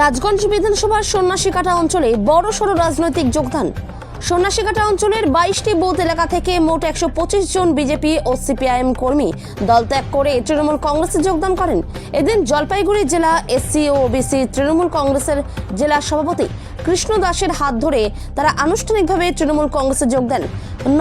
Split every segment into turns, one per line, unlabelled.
রাজগঞ্জ বিধানসভার সন্ন্যাসীকাটা অঞ্চলে বড়সড় রাজনৈতিক যোগদান। সন্ন্যাসীকাটা অঞ্চলের 22টি বুথ এলাকা থেকে মোট 125 জন বিজেপি ও সিপিআইএম কর্মী দল ত্যাগ করে তৃণমূল কংগ্রেসে যোগদান করেন। এদিন জলপাইগুড়ি জেলা এসসি ও ওবিসি তৃণমূল কংগ্রেসের জেলা সভাপতি কৃষ্ণ দাসের হাত ধরে তারা আনুষ্ঠানিকভাবে তৃণমূল কংগ্রেসে যোগ দেন।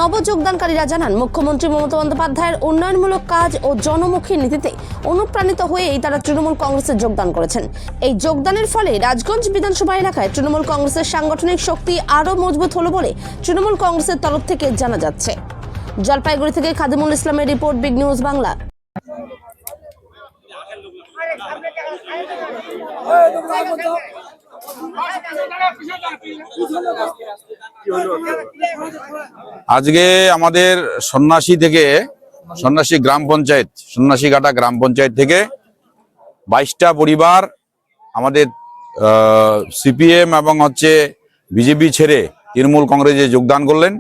নবযোগদানকারীরা জানান, মুখ্যমন্ত্রী মমতা বন্দ্যোপাধ্যায়ের উন্নয়নমূলক কাজ ও জনমুখী নীতিতে অনুপ্রাণিত হয়েই তারা তৃণমূল কংগ্রেসে যোগদান করেছেন। এই যোগদানের ফলে রাজগঞ্জ বিধানসভা এলাকায় তৃণমূল কংগ্রেসের সাংগঠনিক শক্তি আরও মজবুত হলো বলে তৃণমূল কংগ্রেসের তরফ থেকে জানা যাচ্ছে। জলপাইগুড়ি থেকে খাদিমুল ইসলামের রিপোর্ট, বিগ নিউজ বাংলা।
আজকে আমাদের সন্ন্যাসী গ্রাম পঞ্চায়েত, সন্ন্যাসীঘাটা গ্রাম পঞ্চায়েত থেকে 22টা পরিবার আমাদের সিপিএম এবং বিজেপি ছেড়ে তৃণমূল কংগ্রেসে যোগদান করলেন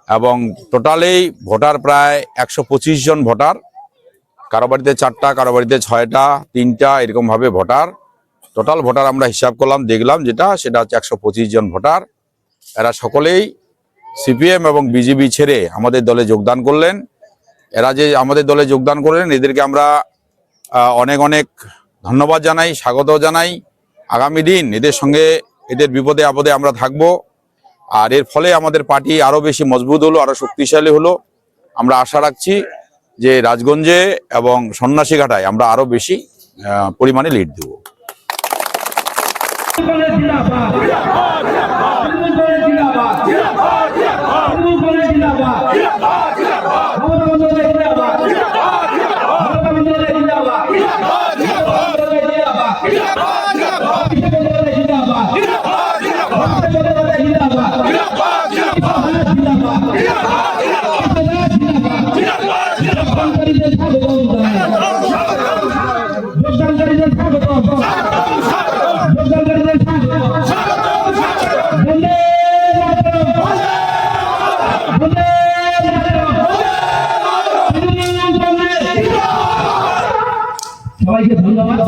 এবং টোটালেই ভোটার প্রায় 125 জন ভোটার। কারো বাড়িতে 4টা, কারো বাড়িতে 6টা, 3টা এরকম ভাবে ভোটার। টোটাল ভোটার আমরা হিসাব করলাম, দেখলাম সেটা হচ্ছে 125 জন ভোটার। এরা সকলেই সিপিএম এবং বিজেপি ছেড়ে আমাদের দলে যোগদান করলেন। এরা যে আমাদের দলে যোগদান করলেন, এদেরকে আমরা অনেক অনেক ধন্যবাদ জানাই, স্বাগত জানাই। আগামী দিন এদের সঙ্গে, এদের বিপদে আপদে আমরা থাকব। আর এর ফলে আমাদের পার্টি আরো বেশি মজবুত হলো, আরো শক্তিশালী হলো। আমরা আশা রাখছি যে রাজগঞ্জে এবং সন্ন্যাসীঘাটায় আমরা আরো বেশি পরিমাণে লিড দেব।
সবাইকে ধন্যবাদ।